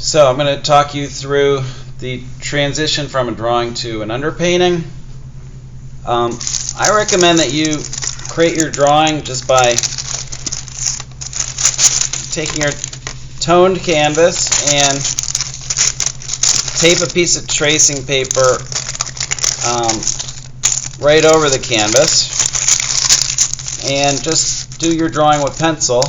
So I'm going to talk you through the transition from a drawing to an underpainting. I recommend that you create your drawing just by taking your toned canvas and tape a piece of tracing paper right over the canvas and just do your drawing with pencil.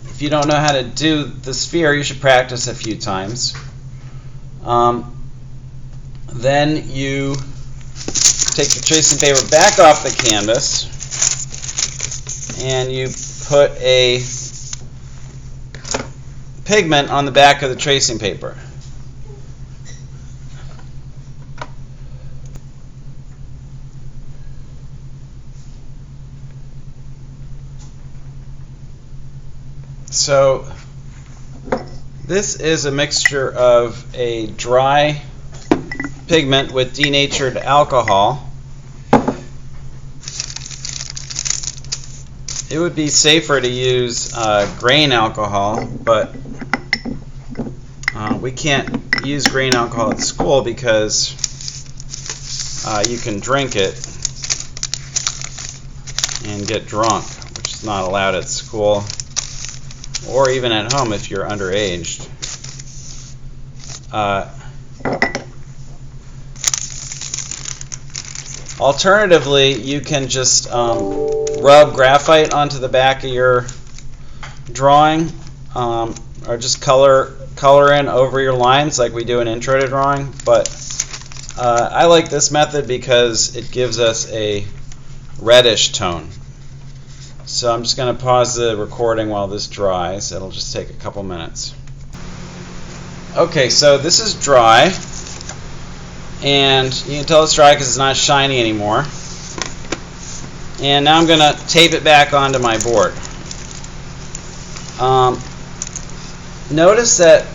If you don't know how to do the sphere, you should practice a few times. Then you take the tracing paper back off the canvas and you put a pigment on the back of the tracing paper. So this is a mixture of a dry pigment with denatured alcohol. It would be safer to use grain alcohol, but we can't use grain alcohol at school because you can drink it and get drunk, which is not allowed at school or even at home if you're underage. Alternatively, you can just rub graphite onto the back of your drawing, or just color in over your lines like we do in intro to drawing. But I like this method because it gives us a reddish tone. So I'm just going to pause the recording while this dries. It'll just take a couple minutes. Okay, so this is dry, and you can tell it's dry because it's not shiny anymore. And now I'm going to tape it back onto my board. Notice that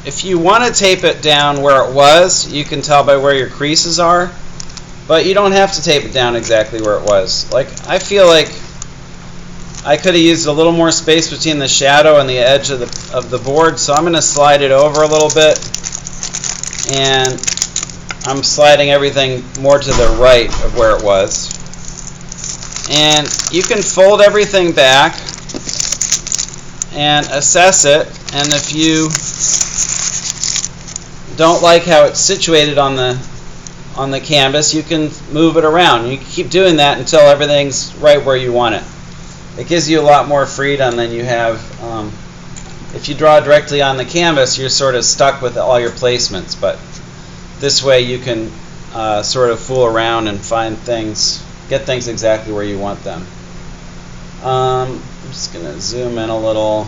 if you want to tape it down where it was, you can tell by where your creases are, but you don't have to tape it down exactly where it was. Like, I feel like I could have used a little more space between the shadow and the edge of the board, so I'm going to slide it over a little bit, and I'm sliding everything more to the right of where it was. And you can fold everything back and assess it, and if you don't like how it's situated on the canvas, you can move it around. You can keep doing that until everything's right where you want it. It gives you a lot more freedom than you have if you draw directly on the canvas. You're sort of stuck with all your placements, but this way you can sort of fool around and find things, get things exactly where you want them. I'm just going to zoom in a little.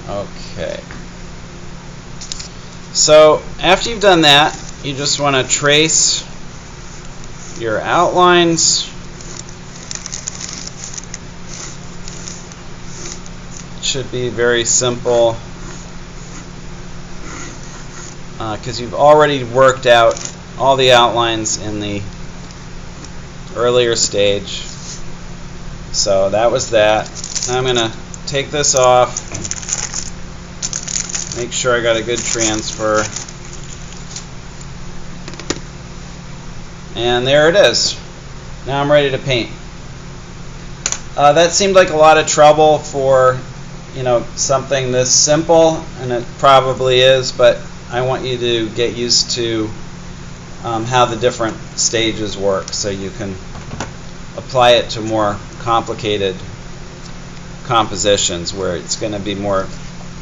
Okay. So after you've done that, you just want to trace your outlines. It should be very simple because you've already worked out all the outlines in the earlier stage. So that was that. Now I'm going to take this off, make sure I got a good transfer. And there it is. Now I'm ready to paint. That seemed like a lot of trouble for, something this simple, and it probably is, but I want you to get used to how the different stages work so you can apply it to more complicated compositions where it's going to be more,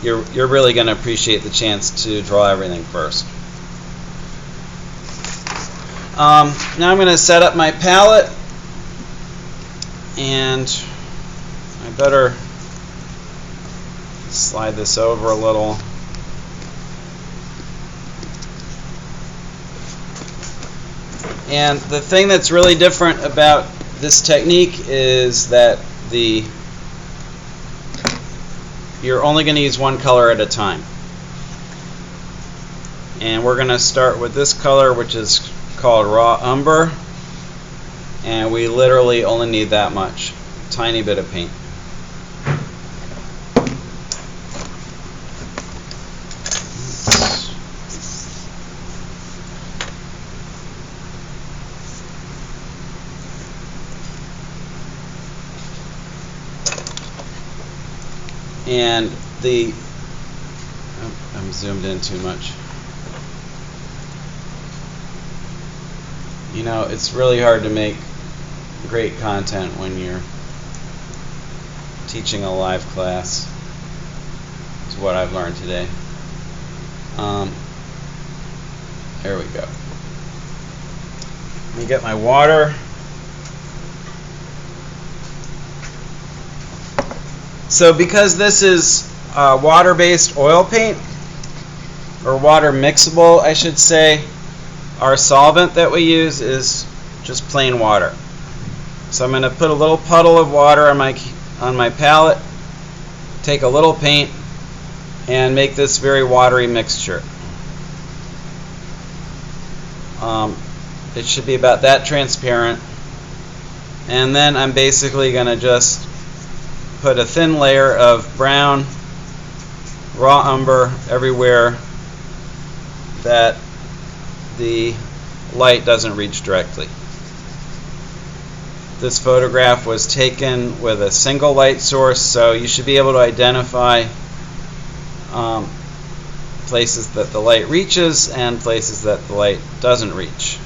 you're really going to appreciate the chance to draw everything first. Now I'm going to set up my palette, and I better slide this over a little. And the thing that's really different about this technique is that you're only going to use one color at a time. And we're going to start with this color, which is called raw umber, and we literally only need that much. tiny bit of paint. And I'm zoomed in too much. You know, it's really hard to make great content when you're teaching a live class. Is what I've learned today. There we go. Let me get my water. So because this is water-based oil paint, or water mixable, I should say, our solvent that we use is just plain water. So I'm going to put a little puddle of water on my palette, take a little paint, and make this very watery mixture. It should be about that transparent. And then I'm basically going to just put a thin layer of brown raw umber everywhere that the light doesn't reach directly. This photograph was taken with a single light source, so you should be able to identify places that the light reaches and places that the light doesn't reach.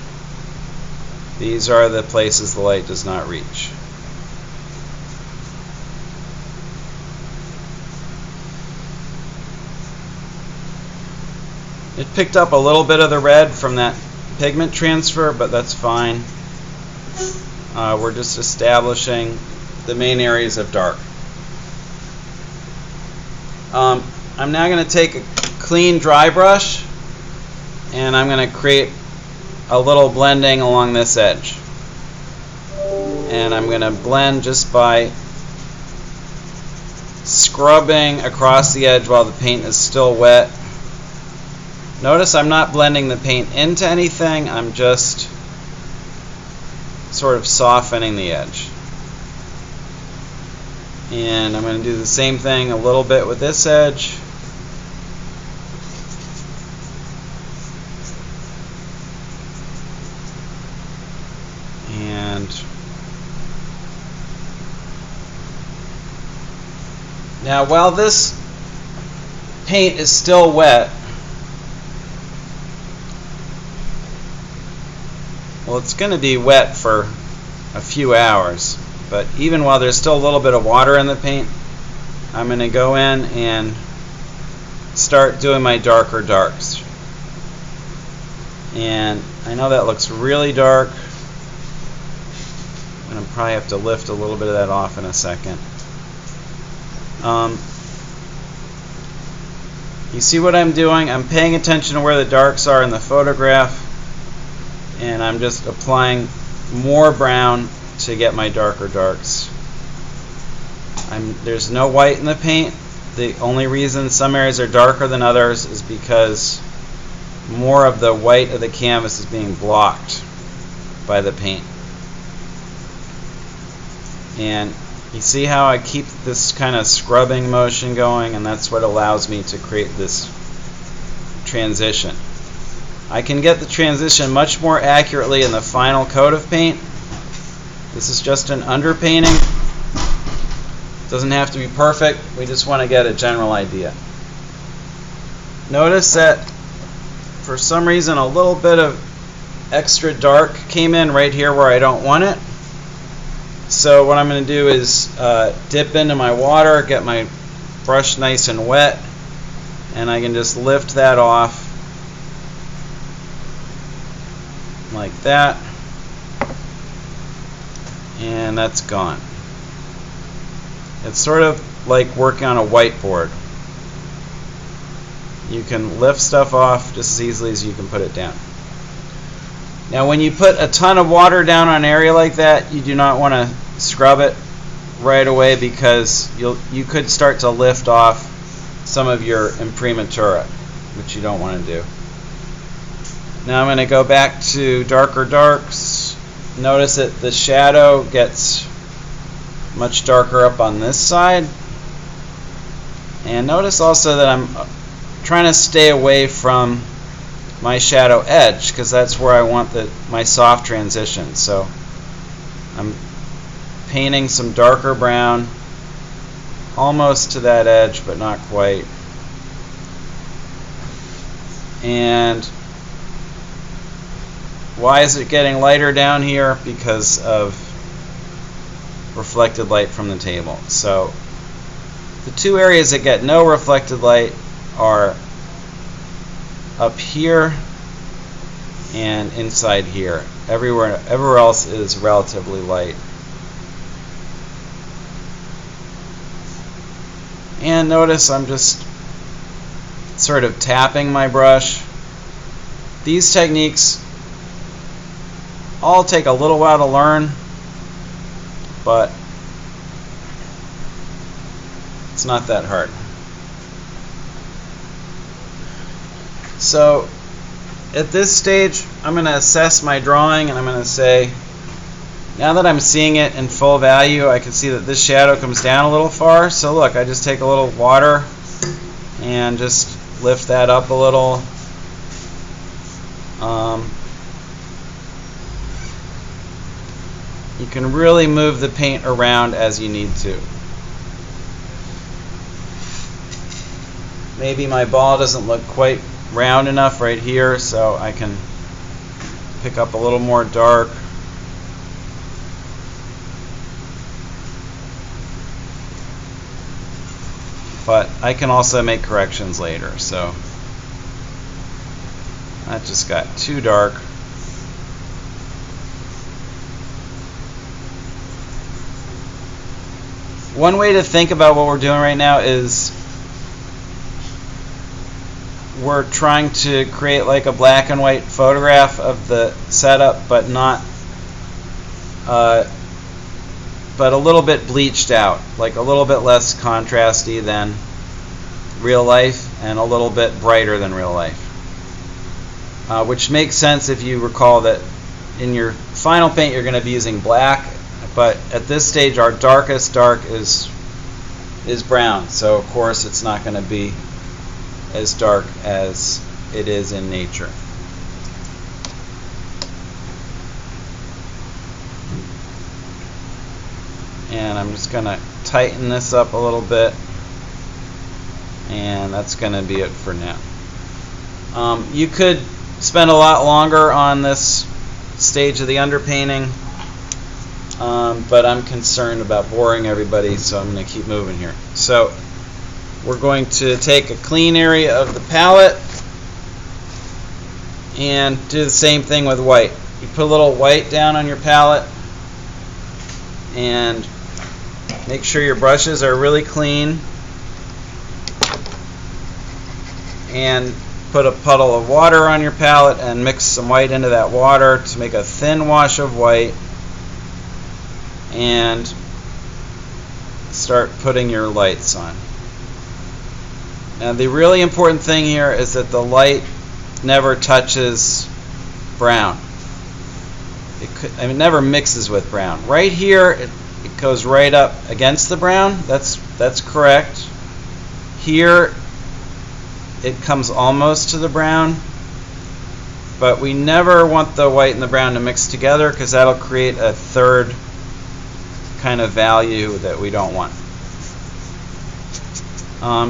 These are the places the light does not reach. It picked up a little bit of the red from that pigment transfer, but that's fine. We're just establishing the main areas of dark. I'm now going to take a clean dry brush and I'm going to create a little blending along this edge. And I'm going to blend just by scrubbing across the edge while the paint is still wet. Notice I'm not blending the paint into anything, I'm just sort of softening the edge. And I'm going to do the same thing a little bit with this edge. And now while this paint is still wet, well, it's going to be wet for a few hours, but even while there's still a little bit of water in the paint, I'm going to go in and start doing my darker darks. And I know that looks really dark. I'm going to probably have to lift a little bit of that off in a second. You see what I'm doing? I'm paying attention to where the darks are in the photograph, and I'm just applying more brown to get my darker darks. There's no white in the paint. The only reason some areas are darker than others is because more of the white of the canvas is being blocked by the paint. And you see how I keep this kind of scrubbing motion going, and that's what allows me to create this transition. I can get the transition much more accurately in the final coat of paint. This is just an underpainting. Doesn't have to be perfect. We just want to get a general idea. Notice that for some reason a little bit of extra dark came in right here where I don't want it. So what I'm going to do is dip into my water, get my brush nice and wet, and I can just lift that off like that, and that's gone. It's sort of like working on a whiteboard. You can lift stuff off just as easily as you can put it down. Now when you put a ton of water down on an area like that, you do not want to scrub it right away, because you could start to lift off some of your imprimatura, which you don't want to do. Now I'm going to go back to darker darks. Notice that the shadow gets much darker up on this side. And notice also that I'm trying to stay away from my shadow edge because that's where I want my soft transition. So I'm painting some darker brown almost to that edge, but not quite. And why is it getting lighter down here? Because of reflected light from the table. So the two areas that get no reflected light are up here and inside here. Everywhere else is relatively light. And notice I'm just sort of tapping my brush. These techniques all take a little while to learn, but it's not that hard. So at this stage, I'm going to assess my drawing, and I'm going to say, now that I'm seeing it in full value, I can see that this shadow comes down a little far. So look, I just take a little water and just lift that up a little. You can really move the paint around as you need to. Maybe my ball doesn't look quite round enough right here, so I can pick up a little more dark. But I can also make corrections later, so that just got too dark. One way to think about what we're doing right now is we're trying to create like a black and white photograph of the setup, but not but a little bit bleached out, like a little bit less contrasty than real life and a little bit brighter than real life, which makes sense if you recall that in your final paint you're going to be using black, but at this stage our darkest dark is brown, so of course it's not going to be as dark as it is in nature. And I'm just going to tighten this up a little bit, and that's going to be it for now. You could spend a lot longer on this stage of the underpainting, but I'm concerned about boring everybody, so I'm going to keep moving here. So we're going to take a clean area of the palette and do the same thing with white. You put a little white down on your palette and make sure your brushes are really clean, and put a puddle of water on your palette and mix some white into that water to make a thin wash of white, and start putting your lights on. Now the really important thing here is that the light never touches brown. It never mixes with brown. Right here it goes right up against the brown. That's correct. Here it comes almost to the brown, but we never want the white and the brown to mix together because that'll create a third kind of value that we don't want.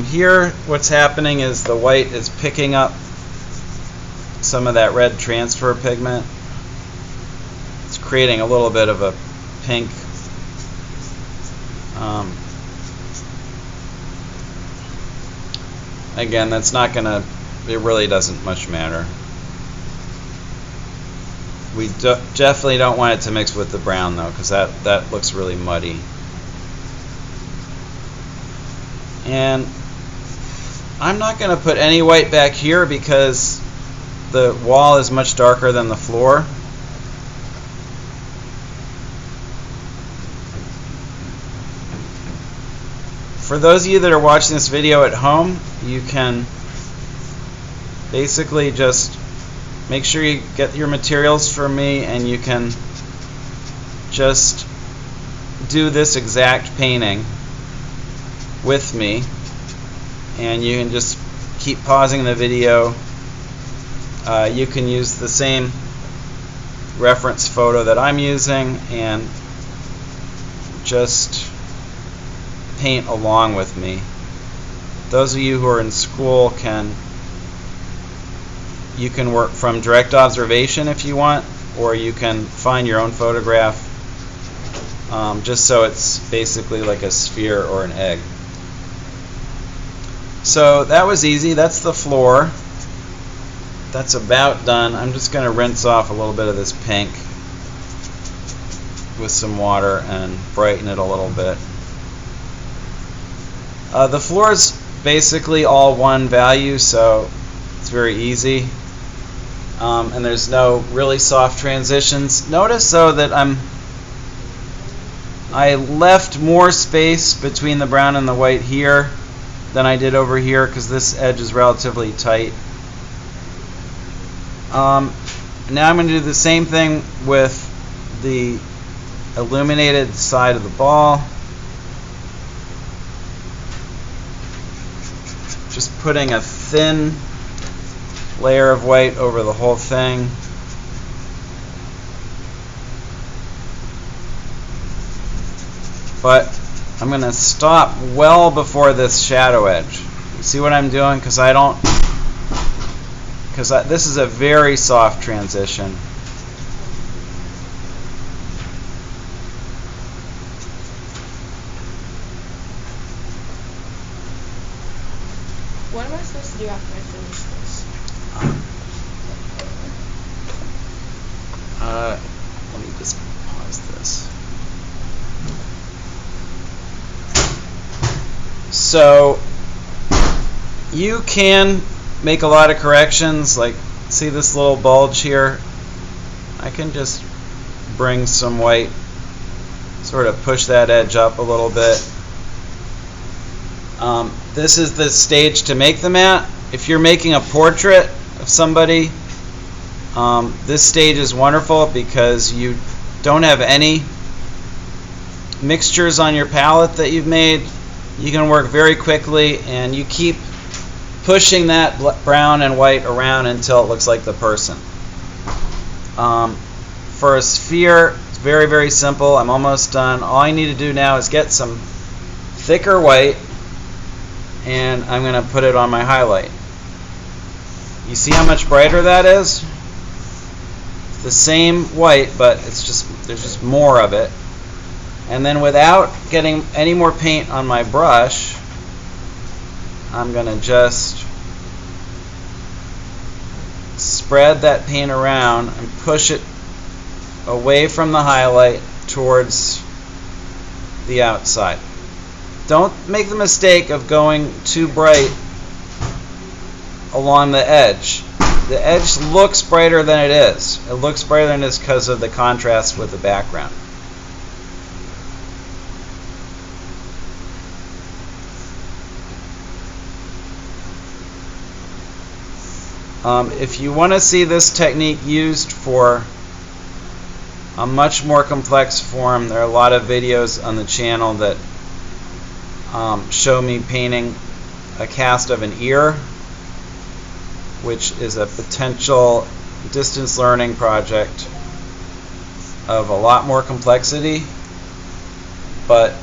Here what's happening is the white is picking up some of that red transfer pigment. It's creating a little bit of a pink. Again, that's not gonna, it really doesn't much matter. We definitely don't want it to mix with the brown though, because that looks really muddy. And I'm not going to put any white back here because the wall is much darker than the floor. For those of you that are watching this video at home, you can basically just make sure you get your materials from me, and you can just do this exact painting with me, and you can just keep pausing the video. You can use the same reference photo that I'm using and just paint along with me. Those of you who are in school you can work from direct observation if you want, or you can find your own photograph, just so it's basically like a sphere or an egg. So that was easy. That's the floor. That's about done. I'm just going to rinse off a little bit of this pink with some water and brighten it a little bit. The floor is basically all one value, so it's very easy. And there's no really soft transitions. Notice though that I left more space between the brown and the white here than I did over here because this edge is relatively tight. Now I'm going to do the same thing with the illuminated side of the ball. Just putting a thin layer of white over the whole thing. But I'm going to stop well before this shadow edge. You see what I'm doing? Because this is a very soft transition. What am I supposed to do after I finish this? Let me just pause this. So you can make a lot of corrections, like see this little bulge here? I can just bring some white, sort of push that edge up a little bit. This is the stage to make them at. If you're making a portrait of somebody, this stage is wonderful because you don't have any mixtures on your palette that you've made. You can work very quickly, and you keep pushing that brown and white around until it looks like the person. For a sphere, it's very, very simple. I'm almost done. All I need to do now is get some thicker white, and I'm going to put it on my highlight. You see how much brighter that is? It's the same white, but there's just more of it. And then without getting any more paint on my brush, I'm going to just spread that paint around and push it away from the highlight towards the outside. Don't make the mistake of going too bright along the edge. The edge looks brighter than it is. It looks brighter than it is because of the contrast with the background. If you want to see this technique used for a much more complex form, there are a lot of videos on the channel that show me painting a cast of an ear, which is a potential distance learning project of a lot more complexity. But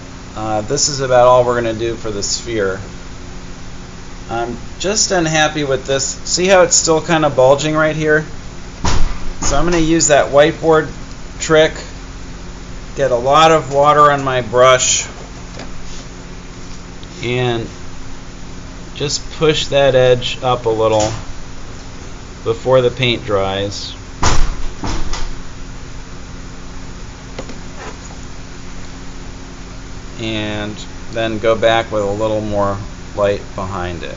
this is about all we're going to do for the sphere. I'm just unhappy with this. See how it's still kind of bulging right here? So I'm going to use that whiteboard trick, get a lot of water on my brush, and just push that edge up a little before the paint dries. And then go back with a little more light behind it.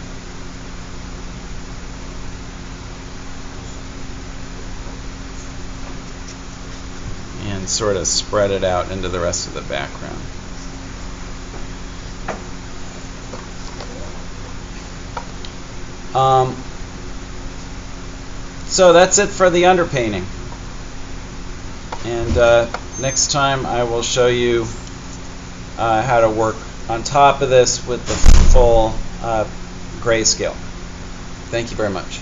And sort of spread it out into the rest of the background. So that's it for the underpainting. And next time I will show you how to work on top of this with the full grayscale. Thank you very much.